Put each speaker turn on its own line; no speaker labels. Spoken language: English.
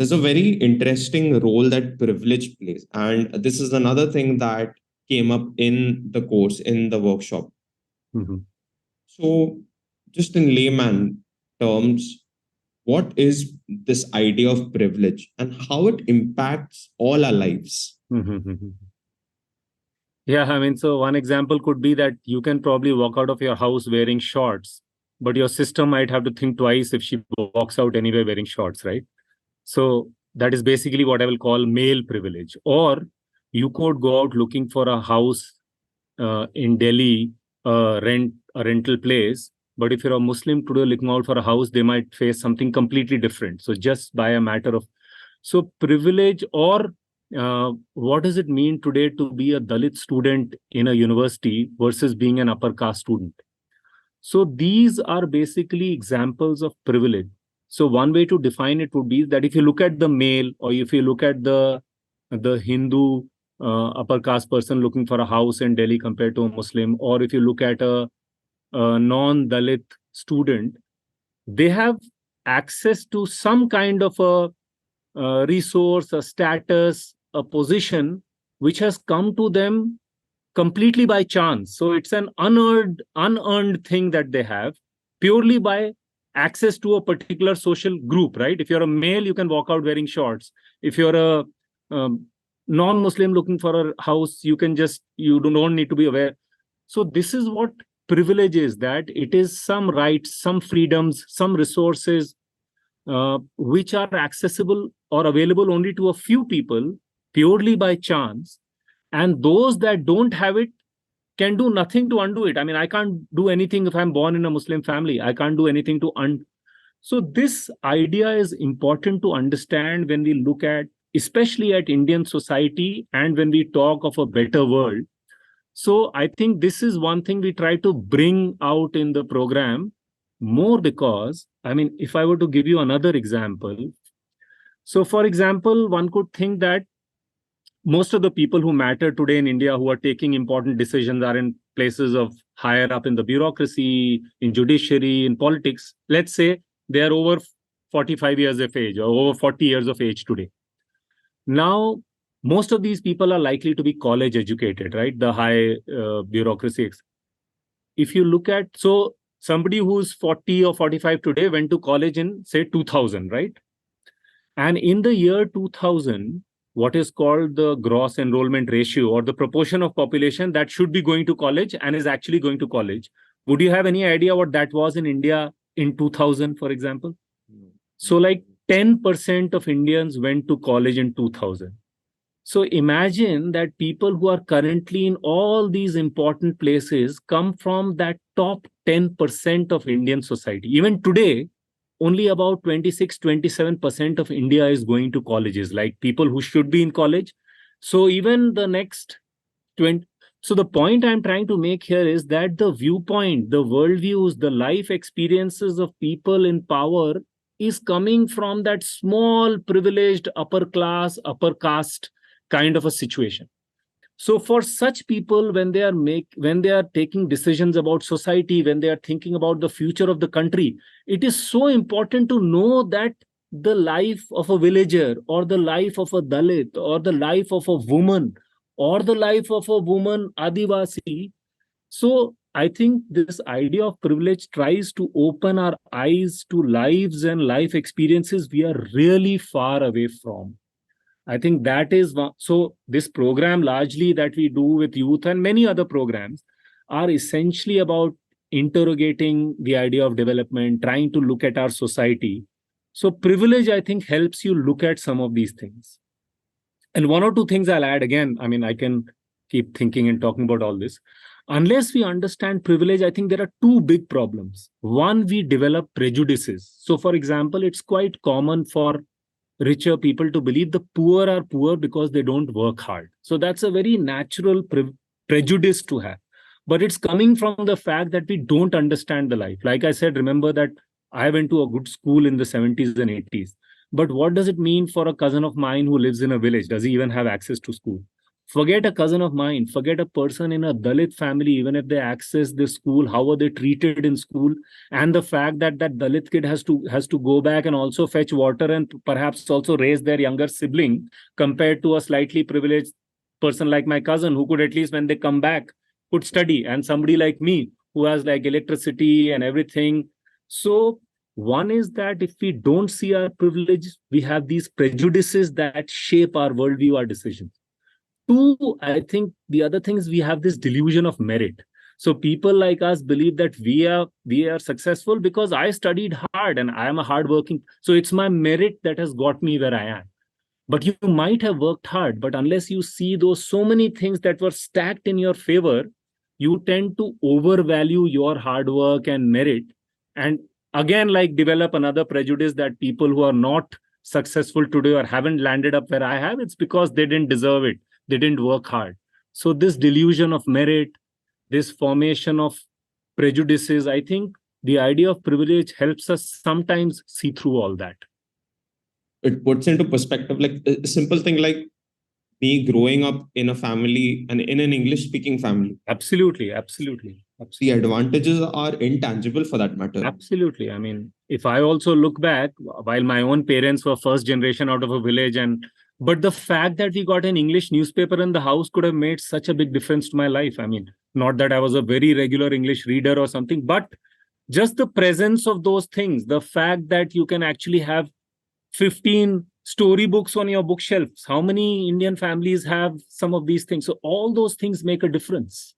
there's a very interesting role that privilege plays. And this is another thing that came up in the course, in the workshop.
Mhm.
So, just in layman terms, what is this idea of privilege and how it impacts all our lives?
Mhm. Yeah, I mean, so one example could be that you can probably walk out of your house wearing shorts, but your sister might have to think twice if she walks out anyway wearing shorts, right? So that is basically what I will call male privilege. Or you could go out looking for a house in Delhi, rent a rental place. But if you're a Muslim today looking out for a house, they might face something completely different. So just by a matter of privilege, or what does it mean today to be a Dalit student in a university versus being an upper caste student? So these are basically examples of privilege. So one way to define it would be that if you look at the male, or if you look at the Hindu upper caste person looking for a house in Delhi compared to a Muslim, or if you look at a non-Dalit student, they have access to some kind of a resource, a status, a position which has come to them completely by chance. So it's an unearned thing that they have purely by access to a particular social group, right? If you're a male, you can walk out wearing shorts. If you're a non-Muslim looking for a house, you don't need to be aware. So this is what privilege is, that it is some rights, some freedoms, some resources which are accessible or available only to a few people purely by chance, and those that don't have it can do nothing to undo it. I mean, I can't do anything if I'm born in a Muslim family. I can't do anything to undo. So this idea is important to understand when we look at, especially at Indian society, and when we talk of a better world. So I think this is one thing we try to bring out in the program more, because, I mean, if I were to give you another example, so for example, one could think that most of the people who matter today in India, who are taking important decisions, are in places of higher up in the bureaucracy, in judiciary, in politics. Let's say they are over 45 years of age or over 40 years of age today. Now, most of these people are likely to be college educated, right? The high bureaucracy. If you look at, so somebody who's 40 or 45 today went to college in, say, 2000, right? And in the year 2000, what is called the gross enrollment ratio, or the proportion of population that should be going to college and is actually going to college. Would you have any idea what that was in India in 2000, for example? So like 10% of Indians went to college in 2000. So imagine that people who are currently in all these important places come from that top 10% of Indian society. Even today, only about 26-27% of India is going to colleges, like people who should be in college. So even the next 20. So the point I'm trying to make here is that the viewpoint, the worldviews, the life experiences of people in power is coming from that small, privileged, upper class, upper caste kind of a situation. So for such people, when they are taking decisions about society, when they are thinking about the future of the country, it is so important to know that the life of a villager, or the life of a Dalit, or the life of a woman, or the life of a woman Adivasi. So I think this idea of privilege tries to open our eyes to lives and life experiences we are really far away from. I think that is one. So this program largely that we do with youth and many other programs are essentially about interrogating the idea of development, trying to look at our society. So privilege, I think, helps you look at some of these things. And one or two things I'll add again. I mean, I can keep thinking and talking about all this. Unless we understand privilege, I think there are two big problems. One, we develop prejudices. So, for example, it's quite common for richer people to believe the poor are poor because they don't work hard. So that's a very natural prejudice to have. But it's coming from the fact that we don't understand the life. Like I said, remember that I went to a good school in the 70s and 80s. But what does it mean for a cousin of mine who lives in a village? Does he even have access to school? Forget a cousin of mine, forget a person in a Dalit family, even if they access the school, how are they treated in school? And the fact that that Dalit kid has to go back and also fetch water and perhaps also raise their younger sibling, compared to a slightly privileged person like my cousin, who could at least when they come back could study, and somebody like me who has like electricity and everything. So one is that if we don't see our privilege, we have these prejudices that shape our worldview, our decisions. Two, I think the other thing is we have this delusion of merit. So people like us believe that we are successful because I studied hard and I am a hardworking. So it's my merit that has got me where I am. But you might have worked hard, but unless you see those so many things that were stacked in your favor, you tend to overvalue your hard work and merit. And again, like develop another prejudice that people who are not successful today or haven't landed up where I have, it's because they didn't deserve it. They didn't work hard. So this delusion of merit, this formation of prejudices, I think the idea of privilege helps us sometimes see through all that.
It puts into perspective, like a simple thing like me growing up in a family and in an English speaking family.
Absolutely, absolutely,
The
absolutely.
advantages are intangible for that matter.
Absolutely. I mean, if I also look back, while my own parents were first generation out of a village, but the fact that we got an English newspaper in the house could have made such a big difference to my life. I mean, not that I was a very regular English reader or something, but just the presence of those things, the fact that you can actually have 15 storybooks on your bookshelves. How many Indian families have some of these things? So all those things make a difference.